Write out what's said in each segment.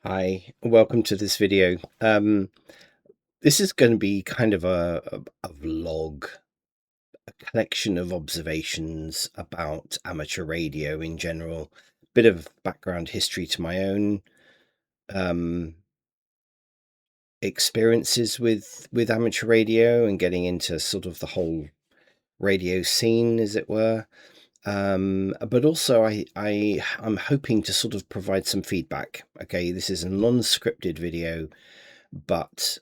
Hi, welcome to this video. This is going to be kind of a vlog, a collection of observations about amateur radio in general, bit of background history to my own um, experiences with amateur radio and getting into sort of the whole radio scene, as it were. But also I'm hoping to sort of provide some feedback. Okay, this is a non-scripted video. But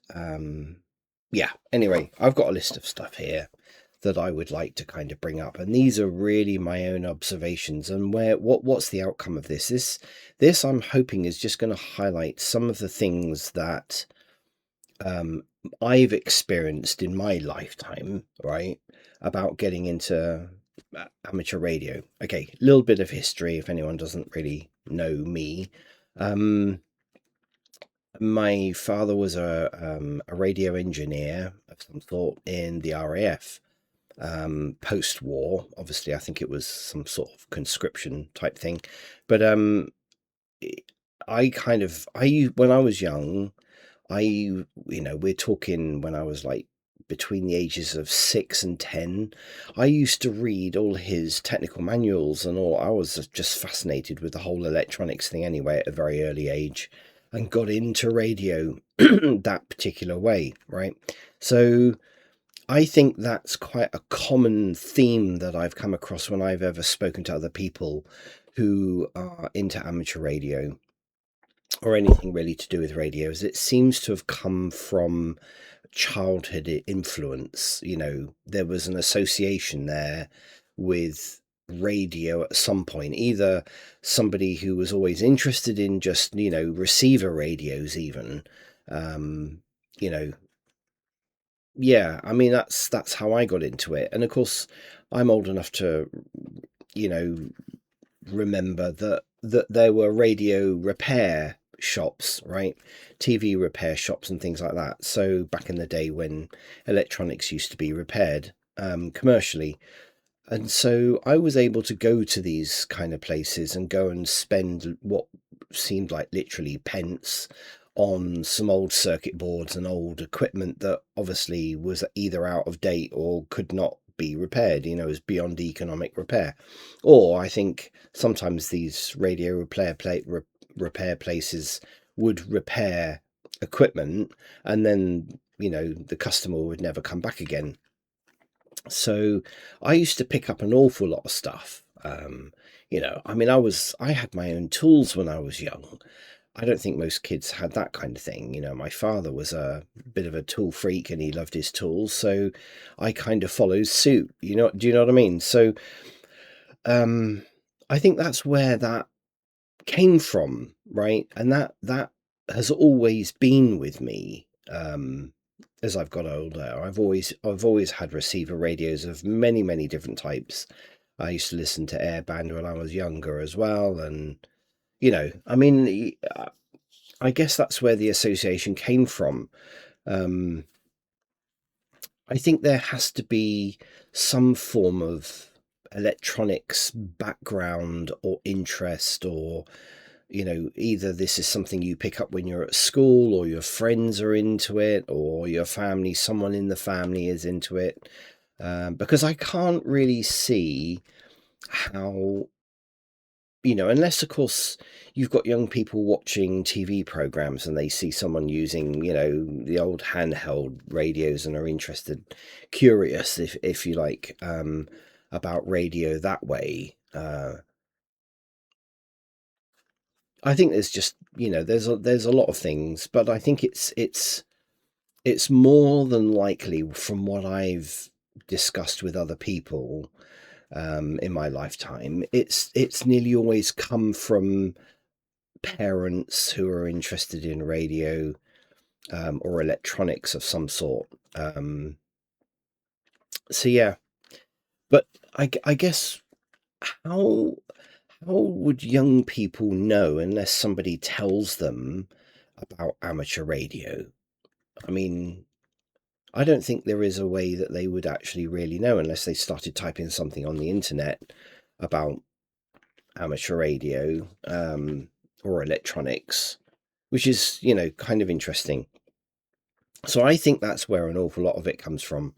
yeah, anyway, I've got a list of stuff here that I would like to kind of bring up, and these are really my own observations. And what's the outcome of this? This I'm hoping is just going to highlight some of the things that I've experienced in my lifetime, right, about getting into amateur radio. Okay, a little bit of history if anyone doesn't really know me. My father was a radio engineer of some sort in the RAF. Post-war, obviously, I think it was some sort of conscription type thing. But when I was young, we're talking when I was like between the ages of 6 and 10. I used to read all his technical manuals and all. I was just fascinated with the whole electronics thing anyway at a very early age, and got into radio that particular way, right? So I think that's quite a common theme that I've come across when I've ever spoken to other people who are into amateur radio or anything really to do with radio. Is it seems to have come from childhood influence. There was an association there with radio at some point, either somebody who was always interested in just receiver radios, even um you know yeah, I mean, that's how I got into it. And of course, I'm old enough to you know remember that there were radio repair shops, right? TV repair shops and things like that. So back in the day when electronics used to be repaired commercially. And so I was able to go to these kind of places and go and spend what seemed like literally pence on some old circuit boards and old equipment that obviously was either out of date or could not be repaired, was beyond economic repair. Or I think sometimes these radio repair places would repair equipment, and then the customer would never come back again. So I used to pick up an awful lot of stuff. I mean, I had my own tools when I was young. I don't think most kids had that kind of thing. My father was a bit of a tool freak and he loved his tools, so I kind of followed suit. Do you know what I mean? So um, I think that's where that came from, right? And that has always been with me. As I've got older, I've always had receiver radios of many different types. I used to listen to Airband when I was younger as well, and I mean, I guess that's where the association came from. Um, I think there has to be some form of electronics background or interest, or either this is something you pick up when you're at school, or your friends are into it, or your family, someone in the family is into it. Because I can't really see how, unless of course you've got young people watching TV programs and they see someone using, the old handheld radios and are interested, curious, if you like, about radio that way. I think there's just there's a lot of things, but I think it's more than likely, from what I've discussed with other people in my lifetime, it's nearly always come from parents who are interested in radio or electronics of some sort. So yeah, but I guess how how would young people know unless somebody tells them about amateur radio? I mean, I don't think there is a way that they would actually really know unless they started typing something on the internet about amateur radio or electronics. which is, kind of interesting. So I think that's where an awful lot of it comes from.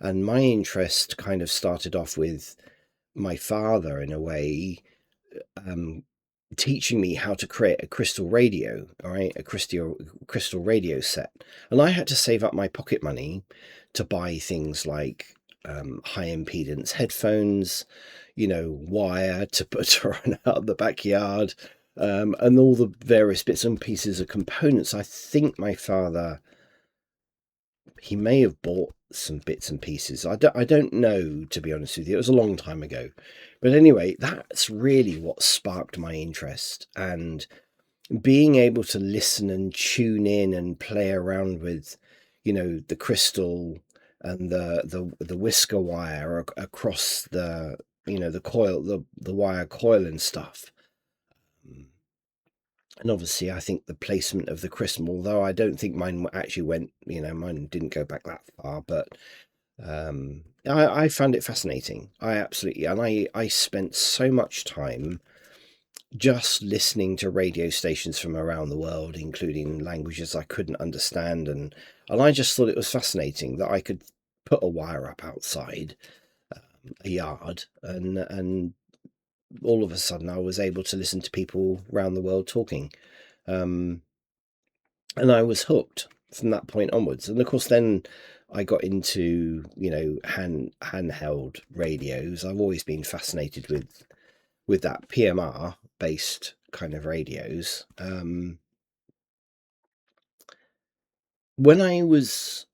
And my interest kind of started off with my father, in a way, um, teaching me how to create a crystal radio, all right, a crystal radio set. And I had to save up my pocket money to buy things like high impedance headphones, wire to put around out the backyard, and all the various bits and pieces of components. I think my father, he may have bought some bits and pieces. I don't know, to be honest with you. It was a long time ago. But anyway, that's really what sparked my interest. And being able to listen and tune in and play around with, the crystal and the whisker wire across the coil, the wire coil and stuff. And obviously, I think the placement of the crystal, although I don't think mine actually went, mine didn't go back that far, but I found it fascinating. I spent so much time just listening to radio stations from around the world, including languages I couldn't understand, and I just thought it was fascinating that I could put a wire up outside a yard, and all of a sudden I was able to listen to people around the world talking. Um, and I was hooked from that point onwards. And of course, then I got into handheld radios. I've always been fascinated with that PMR based kind of radios. When I was,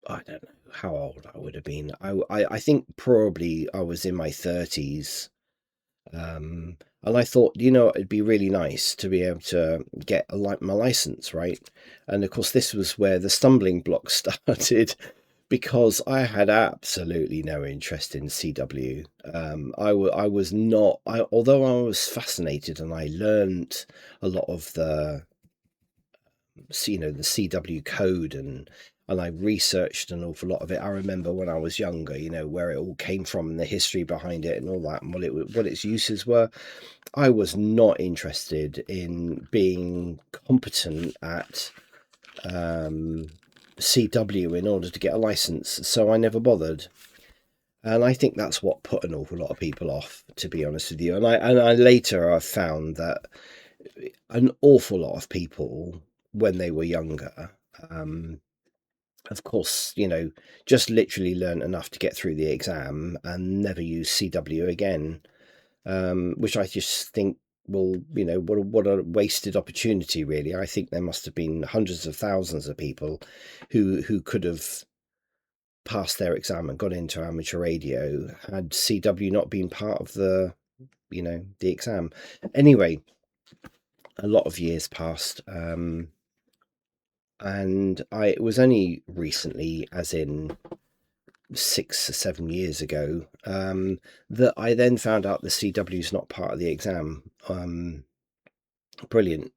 I don't know how old I would have been. I think probably I was in my 30s. And I thought, it'd be really nice to be able to get my license, right? And of course, this was where the stumbling block started, because I had absolutely no interest in CW. I was not, although I was fascinated and I learned a lot of the CW code, and I researched an awful lot of it. I remember when I was younger, where it all came from and the history behind it and all that, and what its uses were. I was not interested in being competent at CW in order to get a license, so I never bothered. And I think that's what put an awful lot of people off, to be honest with you. And I later I found that an awful lot of people, when they were younger, of course, just literally learned enough to get through the exam and never use CW again, which I just think, well, what a wasted opportunity, really. I think there must have been hundreds of thousands of people who could have passed their exam and got into amateur radio had CW not been part of the exam. Anyway, a lot of years passed, and it was only recently, as in 6 or 7 years ago, that I then found out the CW is not part of the exam. Brilliant.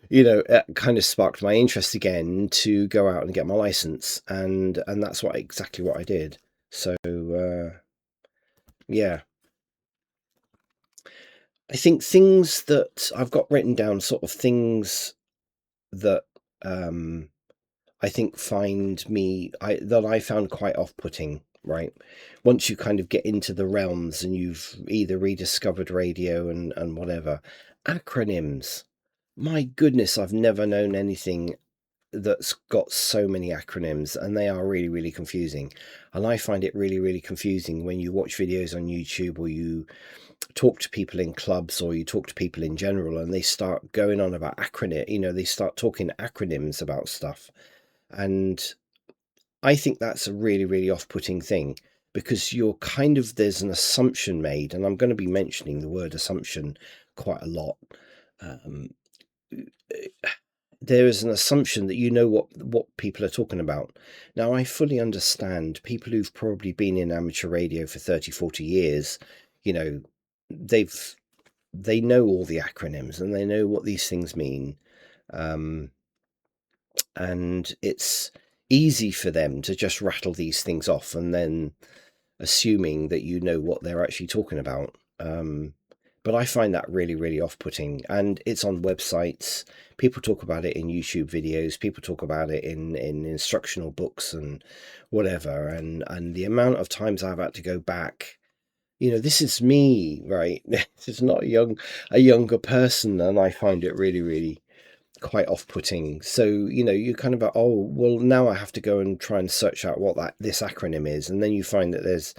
It kind of sparked my interest again to go out and get my license, and that's exactly what I did. So yeah, I think things that I've got written down, sort of things that I think that I found quite off-putting, right? Once you kind of get into the realms and you've either rediscovered radio and whatever. Acronyms. My goodness, I've never known anything that's got so many acronyms, and they are really, really confusing. And I find it really, really confusing when you watch videos on YouTube, or you talk to people in clubs, or you talk to people in general, and they start going on about they start talking acronyms about stuff. And I think that's a really, really off-putting thing, because there's an assumption made, and I'm going to be mentioning the word assumption quite a lot. Um, there is an assumption that you know what people are talking about. Now, I fully understand people who've probably been in amateur radio for 30, 40 years, they've they know all the acronyms and they know what these things mean. And it's easy for them to just rattle these things off and then assuming that you know what they're actually talking about. But I find that really, really off-putting, and it's on websites. People talk about it in YouTube videos. People talk about it in instructional books and whatever. And the amount of times I've had to go back, this is me, right? This is not a younger person, and I find it really, really quite off-putting. So, you kind of, oh, well, now I have to go and try and search out what this acronym is, and then you find that there's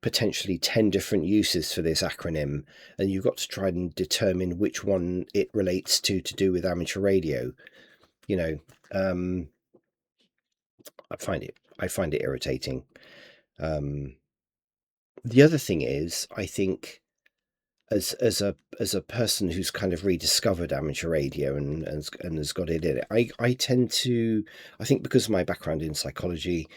potentially 10 different uses for this acronym, and you've got to try and determine which one it relates to do with amateur radio. I find it irritating. The other thing is, I think, as a person who's kind of rediscovered amateur radio and has got it in it, I tend to, I think because of my background in psychology,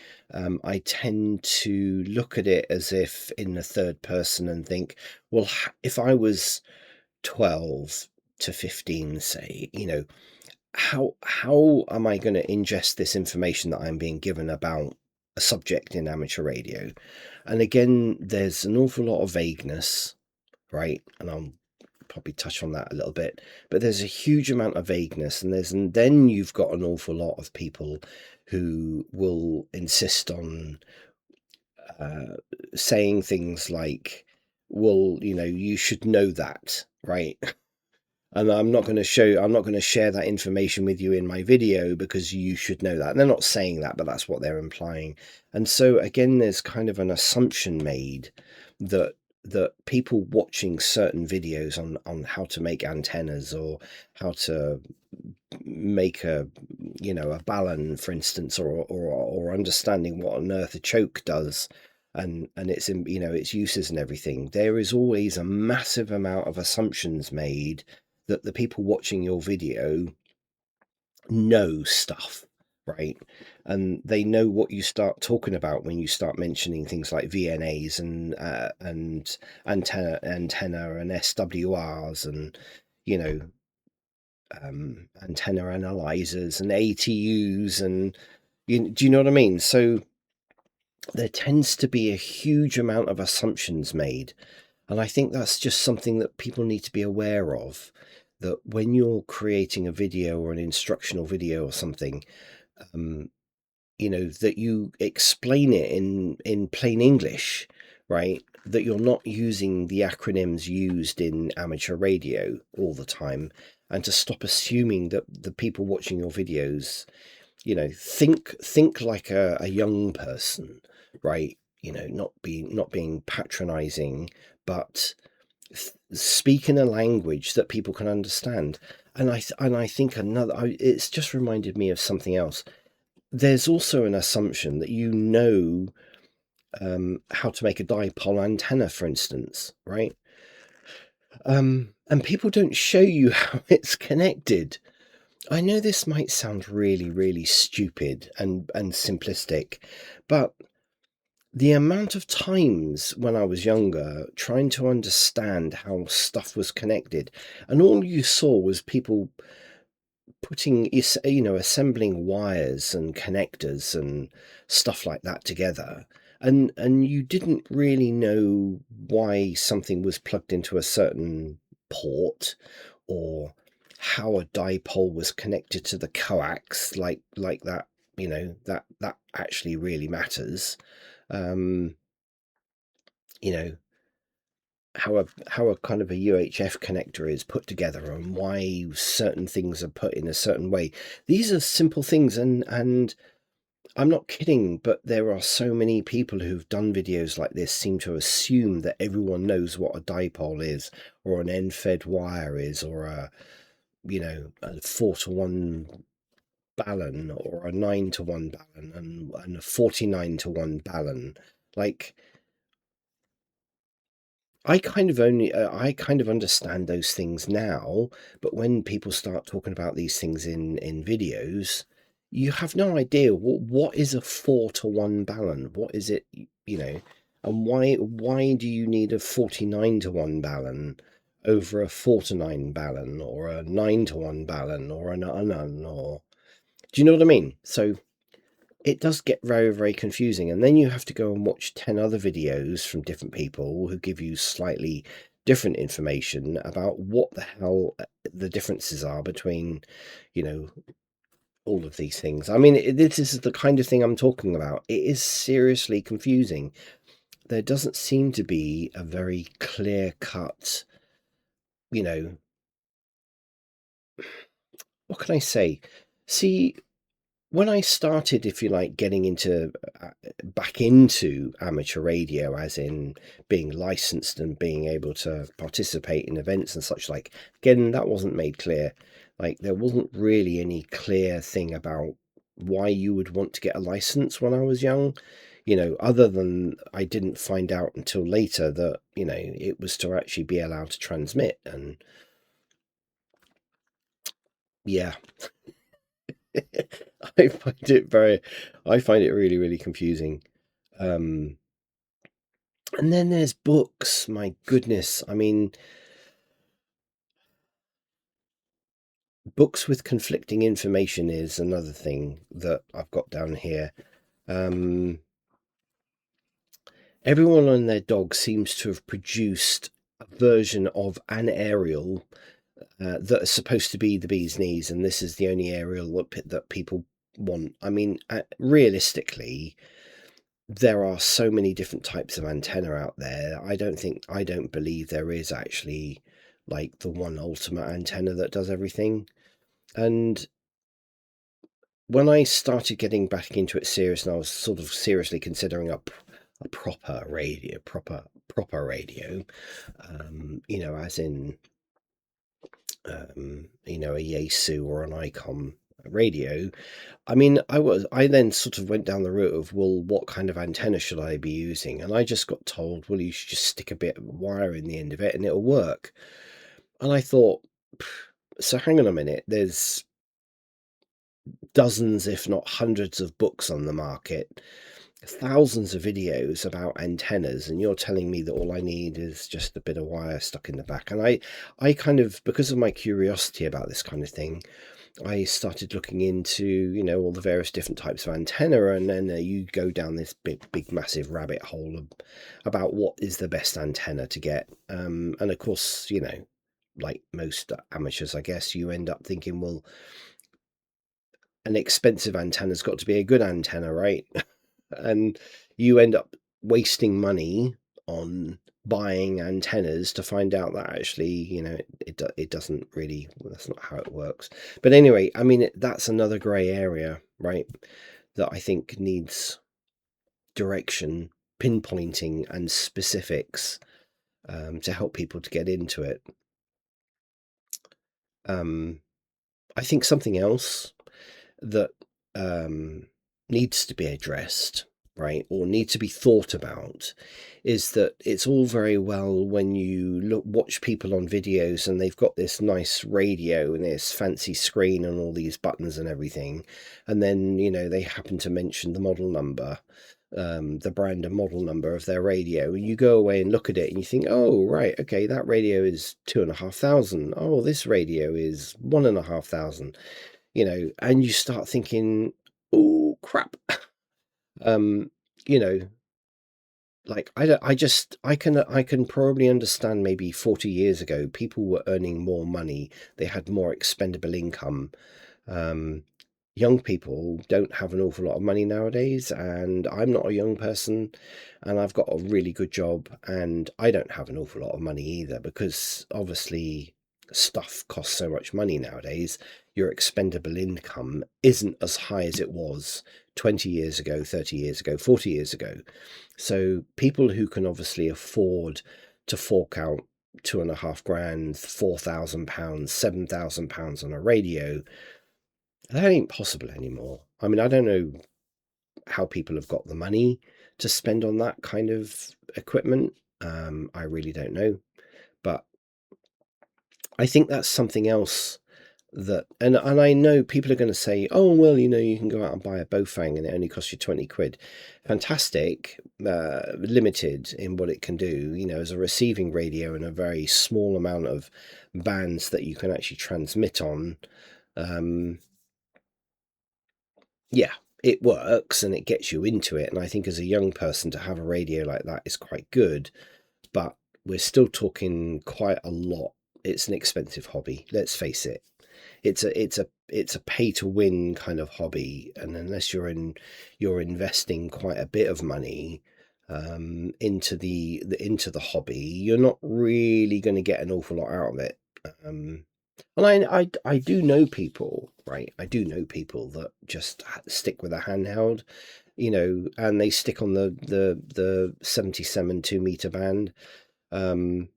I tend to look at it as if in the third person and think, well, if I was 12 to 15, say, how am I going to ingest this information that I'm being given about a subject in amateur radio? And again, there's an awful lot of vagueness, right? And I'll probably touch on that a little bit, but there's a huge amount of vagueness, and then you've got an awful lot of people who will insist on saying things like, well, you should know that, right? And I'm not going to share that information with you in my video because you should know that. And they're not saying that, but that's what they're implying. And so again, there's kind of an assumption made that people watching certain videos on how to make antennas or how to make a balun, for instance, or understanding what on earth a choke does and its its uses and everything, there is always a massive amount of assumptions made that the people watching your video know stuff, right? And they know what you start talking about when you start mentioning things like VNAs and antenna and SWRs and antenna analyzers and ATUs and do you know what I mean? So there tends to be a huge amount of assumptions made, and I think that's just something that people need to be aware of, that when you're creating a video or an instructional video or something, that you explain it in plain English, right? That you're not using the acronyms used in amateur radio all the time, and to stop assuming that the people watching your videos, think like a young person, right? Not being patronizing, but speak in a language that people can understand. And I think it's just reminded me of something else. There's also an assumption that how to make a dipole antenna, for instance, right? And people don't show you how it's connected. I know this might sound really, really stupid and simplistic, but the amount of times when I was younger trying to understand how stuff was connected, and all you saw was people putting, assembling wires and connectors and stuff like that together. And you didn't really know why something was plugged into a certain port, or how a dipole was connected to the coax, like that, that actually really matters. Um, you know, how a kind of a UHF connector is put together and why certain things are put in a certain way. These are simple things, and I'm not kidding, but there are so many people who've done videos like this seem to assume that everyone knows what a dipole is, or an end-fed wire is, or a 4-to-1 balun, or a 9-to-1 balun, and a 49-to-1 balun. Like, I kind of understand those things now, but when people start talking about these things in videos, you have no idea what is a 4-to-1 balun. What is it, and why do you need a 49-to-1 balun over a 4-to-9 balun, or a 9-to-1 balun, or an unun, or do you know what I mean? So it does get very, very confusing. And then you have to go and watch 10 other videos from different people who give you slightly different information about what the hell the differences are between, you know, all of these things. I mean, this is the kind of thing I'm talking about. It is seriously confusing. There doesn't seem to be a very clear cut, you know, what can I say? See, when I started, if you like, getting into back into amateur radio, as in being licensed and being able to participate in events and such like, again, that wasn't made clear. Like, there wasn't really any clear thing about why you would want to get a license when I was young, other than I didn't find out until later that, it was to actually be allowed to transmit. And yeah, I find it very, I find it really, really confusing. Um, and then there's books. My goodness. I mean, books with conflicting information is another thing that I've got down here. Um, Everyone and their dog seems to have produced a version of an aerial that is supposed to be the bee's knees, and this is the only aerial that people want. I mean, realistically, there are so many different types of antenna out there. I don't believe there is actually like the one ultimate antenna that does everything. And when I started getting back into it serious, and I was sort of seriously considering a proper radio, as in a Yaesu or an ICOM radio. I mean, I then sort of went down the route of, well, what kind of antenna should I be using? And I just got told, well, you should just stick a bit of wire in the end of it and it'll work. And I thought, so hang on a minute, there's dozens, if not hundreds of books on the market, thousands of videos about antennas, and you're telling me that all I need is just a bit of wire stuck in the back. And I kind of, because of my curiosity about this kind of thing, I started looking into, all the various different types of antenna, and then you go down this big, massive rabbit hole about what is the best antenna to get. And of course, like most amateurs, I guess, you end up thinking, well, an expensive antenna's got to be a good antenna, right? And you end up wasting money on buying antennas to find out that actually, it doesn't really, that's not how it works. But anyway, I mean, that's another grey area, right, that I think needs direction, pinpointing, and specifics to help people to get into it. I think something else that needs to be addressed, right, or needs to be thought about, is that it's all very well when you watch people on videos and they've got this nice radio and this fancy screen and all these buttons and everything, and then they happen to mention the model number, the brand and model number of their radio, and you go away and look at it and you think, oh right, okay, that radio is 2,500. Oh, this radio is 1,500. And you start thinking, oh crap. um, you know, like I can probably understand maybe 40 years ago, people were earning more money, they had more expendable income. Young people don't have an awful lot of money nowadays, and I'm not a young person, and I've got a really good job, and I don't have an awful lot of money either, because obviously stuff costs so much money nowadays. Your expendable income isn't as high as it was 20 years ago, 30 years ago, 40 years ago. So people who can obviously afford to fork out 2.5 grand, £4,000, £7,000 on a radio, that ain't possible anymore. I mean, I don't know how people have got the money to spend on that kind of equipment. I really don't know. But I think that's something else that, and I know people are going to say, oh, well, you can go out and buy a Bofang and it only costs you 20 quid. Fantastic, limited in what it can do, as a receiving radio and a very small amount of bands that you can actually transmit on. Yeah, it works and it gets you into it. And I think as a young person to have a radio like that is quite good. But we're still talking quite a lot. It's an expensive hobby, let's face it. It's a pay to win kind of hobby, and unless you're investing quite a bit of money into into the hobby, you're not really going to get an awful lot out of it. And I do know people, right? I do know people that just stick with a handheld, and they stick on the 77 2 meter band, um,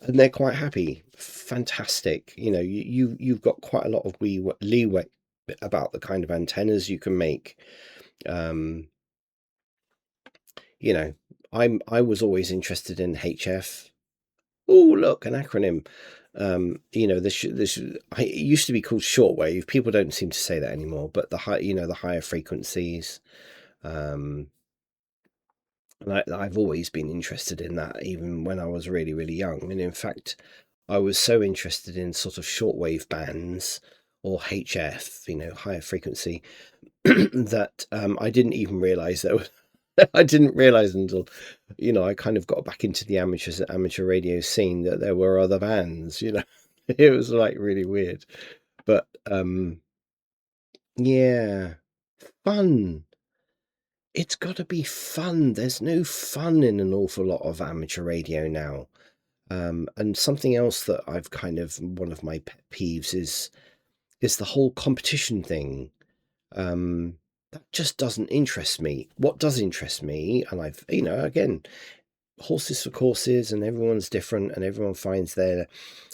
and they're quite happy. Fantastic. You've got quite a lot of leeway about the kind of antennas you can make. Um, you know, I was always interested in HF. Oh, look, an acronym. It used to be called shortwave. People don't seem to say that anymore, but the higher frequencies. Um, and I've always been interested in that, even when I was really, really young. And in fact, I was so interested in sort of shortwave bands or HF, higher frequency, that I didn't even realize that. I didn't realize until, I kind of got back into the amateur radio scene that there were other bands. It was like really weird, but yeah, fun. It's got to be fun. There's no fun in an awful lot of amateur radio now. And something else that I've kind of, one of my pet peeves is the whole competition thing. That just doesn't interest me. What does interest me, and again, horses for courses, and everyone's different, and everyone finds their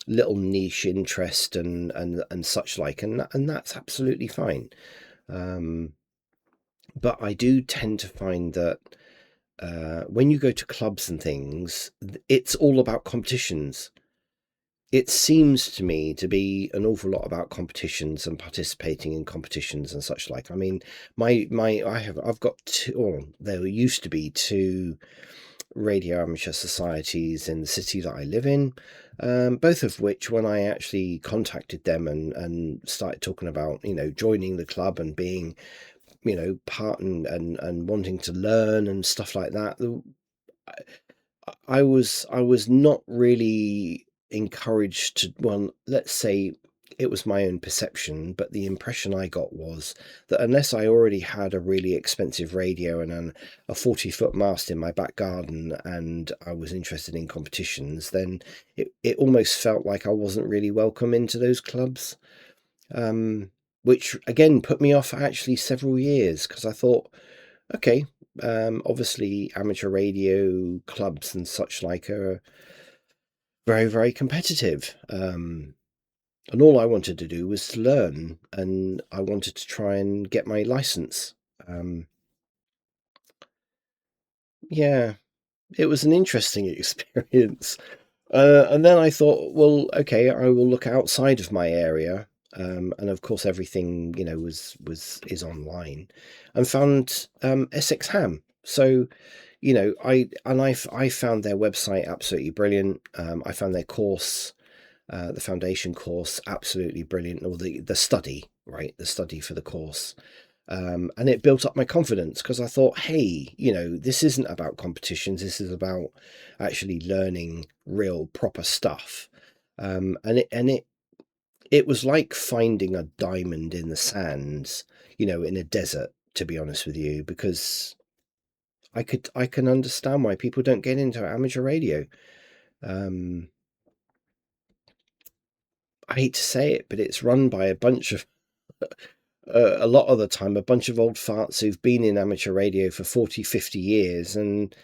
little niche interest and such like, and that's absolutely fine. But I do tend to find that when you go to clubs and things, it's all about competitions. It seems to me to be an awful lot about competitions and participating in competitions and such like. I mean, I've got two, or there used to be two radio amateur societies in the city that I live in, both of which, when I actually contacted them and started talking about, joining the club and being, part and wanting to learn and stuff like that, I was not really encouraged to, well, let's say it was my own perception, but the impression I got was that unless I already had a really expensive radio and a 40-foot mast in my back garden and I was interested in competitions, then it almost felt like I wasn't really welcome into those clubs, which again put me off actually several years, because I thought, okay, obviously amateur radio clubs and such like are very, very competitive. And all I wanted to do was to learn, and I wanted to try and get my license. Um, yeah, it was an interesting experience. And then I thought, well, okay, I will look outside of my area. And of course, everything is online, and found Essex Ham. So, I found their website absolutely brilliant. I found their course, the foundation course, absolutely brilliant, or the study, right, the study for the course. And it built up my confidence, because I thought, hey, this isn't about competitions. This is about actually learning real proper stuff. And it was like finding a diamond in the sands, in a desert, to be honest with you, because I can understand why people don't get into amateur radio. Um, I hate to say it, but it's run by a bunch of a lot of the time, a bunch of old farts who've been in amateur radio for 40, 50 years, and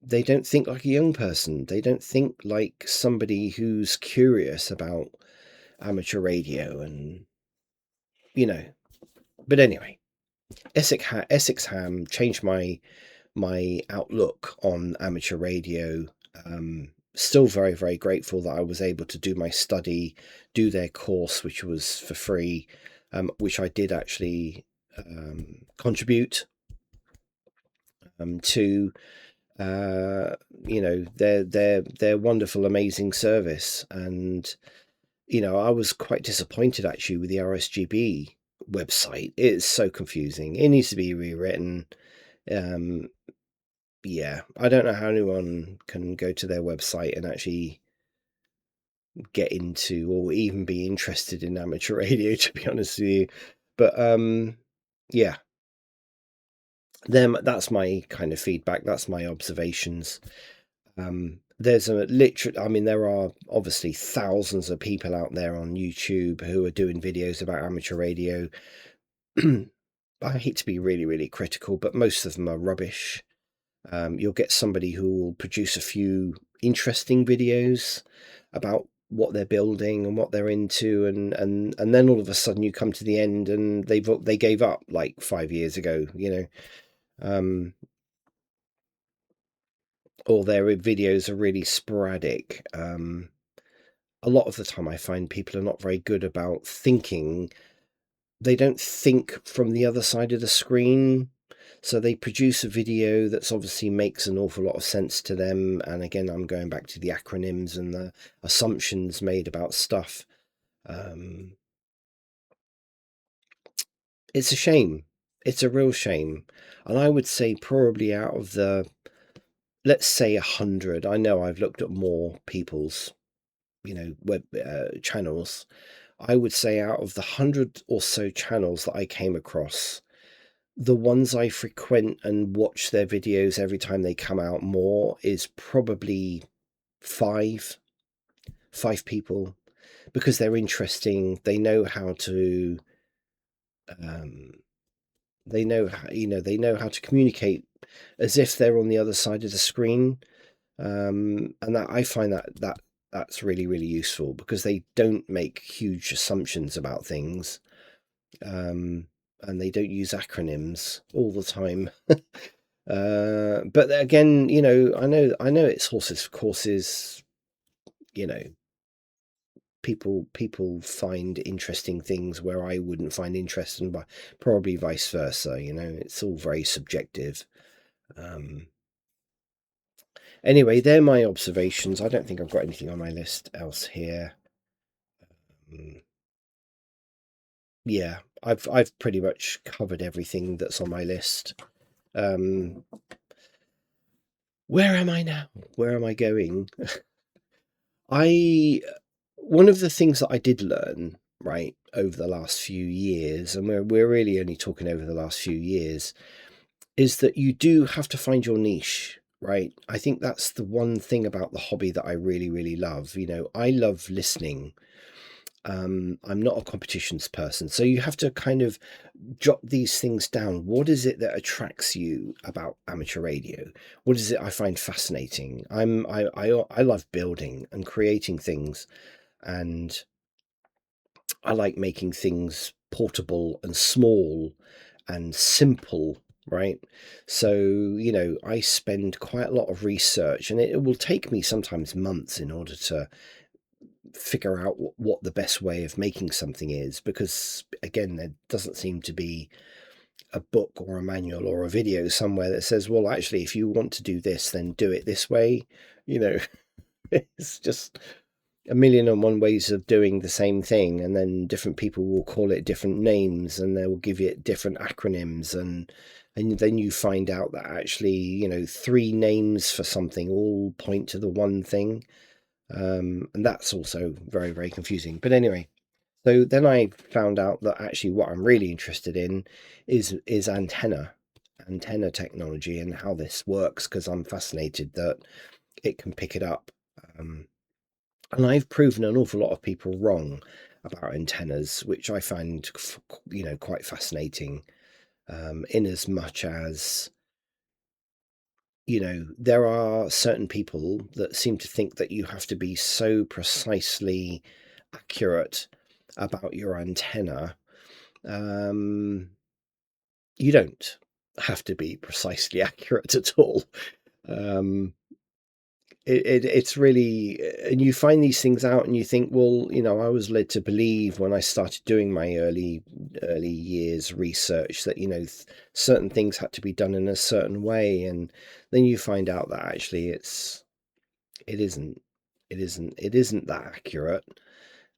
they don't think like a young person. They don't think like somebody who's curious about amateur radio, and, but anyway, Essex Ham changed my outlook on amateur radio. Still very, very grateful that I was able to do my study, do their course, which was for free, which I did actually contribute to, their wonderful, amazing service. And I was quite disappointed actually with the RSGB website. It's so confusing. It needs to be rewritten. Um, yeah, I don't know how anyone can go to their website and actually get into or even be interested in amateur radio, to be honest with you. But yeah, that's my kind of feedback. That's my observations. There's a literate. I mean, there are obviously thousands of people out there on YouTube who are doing videos about amateur radio. I hate to be really, really critical, but most of them are rubbish. You'll get somebody who will produce a few interesting videos about what they're building and what they're into, and then all of a sudden you come to the end and they gave up like 5 years ago, or their videos are really sporadic. A lot of the time I find people are not very good about thinking. They don't think from the other side of the screen. So they produce a video that's obviously makes an awful lot of sense to them. And again, I'm going back to the acronyms and the assumptions made about stuff. It's a shame. It's a real shame. And I would say probably out of the, let's say 100, I know I've looked at more people's, web channels. I would say out of the 100 or so channels that I came across, the ones I frequent and watch their videos every time they come out more is probably five people, because they're interesting. They know how to um, they know how to communicate as if they're on the other side of the screen. And that I find that's really, really useful, because they don't make huge assumptions about things. And they don't use acronyms all the time. But again, I know it's horses for courses. You know, people find interesting things where I wouldn't find interest, and probably vice versa. It's all very subjective. Anyway, they're my observations. I don't think I've got anything on my list else here. Yeah, I've pretty much covered everything that's on my list. Where am I now? Where am I going? I One of the things that I did learn, right, over the last few years, and we're really only talking over the last few years, is that you do have to find your niche, right? I think that's the one thing about the hobby that I really, really love. I love listening. I'm not a competitions person, so you have to kind of jot these things down. What is it that attracts you about amateur radio? What is it I find fascinating? I love building and creating things, and I like making things portable and small and simple, right? So, I spend quite a lot of research, and it will take me sometimes months in order to figure out what the best way of making something is, because again, there doesn't seem to be a book or a manual or a video somewhere that says, well, actually, if you want to do this, then do it this way. you know it's just a million and one ways of doing the same thing, and then different people will call it different names, and they will give it different acronyms, and then you find out that actually, three names for something all point to the one thing. And that's also very, very confusing. But anyway, so then I found out that actually what I'm really interested in is antenna technology and how this works, because I'm fascinated that it can pick it up. And I've proven an awful lot of people wrong about antennas, which I find, quite fascinating. In as much as, there are certain people that seem to think that you have to be so precisely accurate about your antenna. You don't have to be precisely accurate at all. Um, it's really, and you find these things out and you think, well, I was led to believe when I started doing my early years research that, certain things had to be done in a certain way. And then you find out that actually it isn't, it isn't that accurate.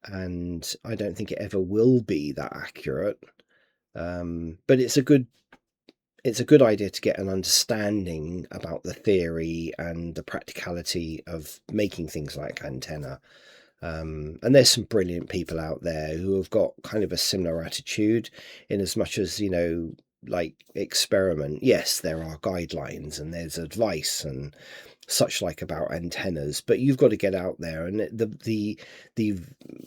And I don't think it ever will be that accurate. But it's a good it's a good idea to get an understanding about the theory and the practicality of making things like antenna. And there's some brilliant people out there who have got kind of a similar attitude, in as much as, like experiment. Yes, there are guidelines and there's advice and such like about antennas, but you've got to get out there, and the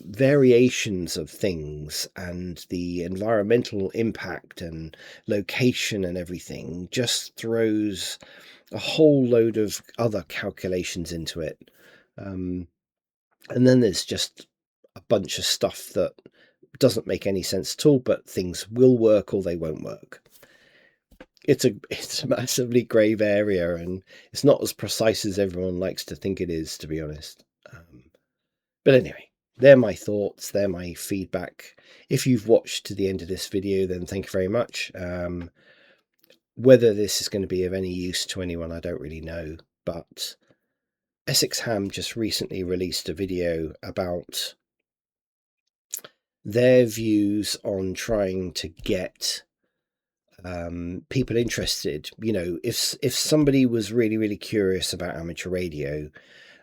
variations of things and the environmental impact and location and everything just throws a whole load of other calculations into it. And then there's just a bunch of stuff that doesn't make any sense at all, but things will work or they won't work. It's a massively grave area, and it's not as precise as everyone likes to think it is, to be honest. But anyway, they're my thoughts, they're my feedback. If you've watched to the end of this video, then thank you very much. Whether this is going to be of any use to anyone, I don't really know, but Essex Ham just recently released a video about their views on trying to get people interested. If somebody was really, really curious about amateur radio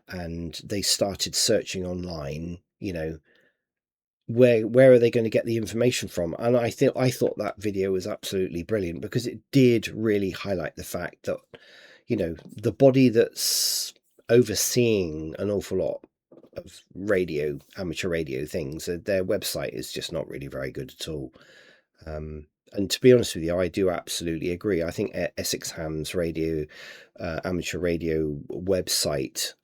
and they started searching online, where are they going to get the information from? And I thought that video was absolutely brilliant, because it did really highlight the fact that, the body that's overseeing an awful lot of amateur radio things, their website is just not really very good at all. And to be honest with you, I do absolutely agree. I think Essex Ham's amateur radio website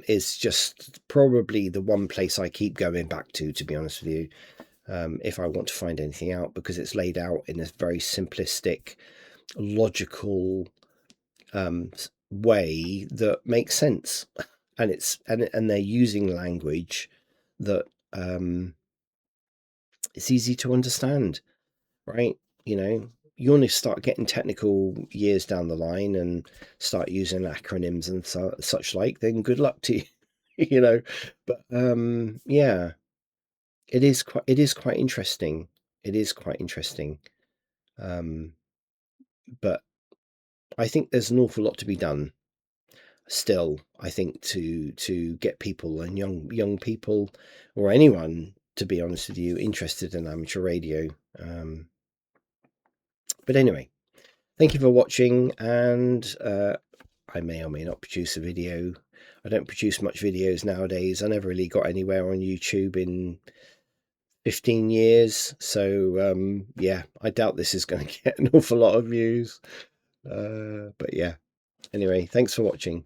is just probably the one place I keep going back to be honest with you, if I want to find anything out, because it's laid out in a very simplistic, logical way that makes sense, and they're using language that it's easy to understand, right? You want to start getting technical years down the line and start using acronyms and such like, then good luck to you. But yeah, it is quite interesting. It is quite interesting. But I think there's an awful lot to be done still, I think, to get people, and young people, or anyone, to be honest with you, interested in amateur radio. But anyway, thank you for watching, and I may or may not produce a video. I don't produce much videos nowadays. I never really got anywhere on YouTube in 15 years. So, yeah, I doubt this is going to get an awful lot of views. But yeah, anyway, thanks for watching.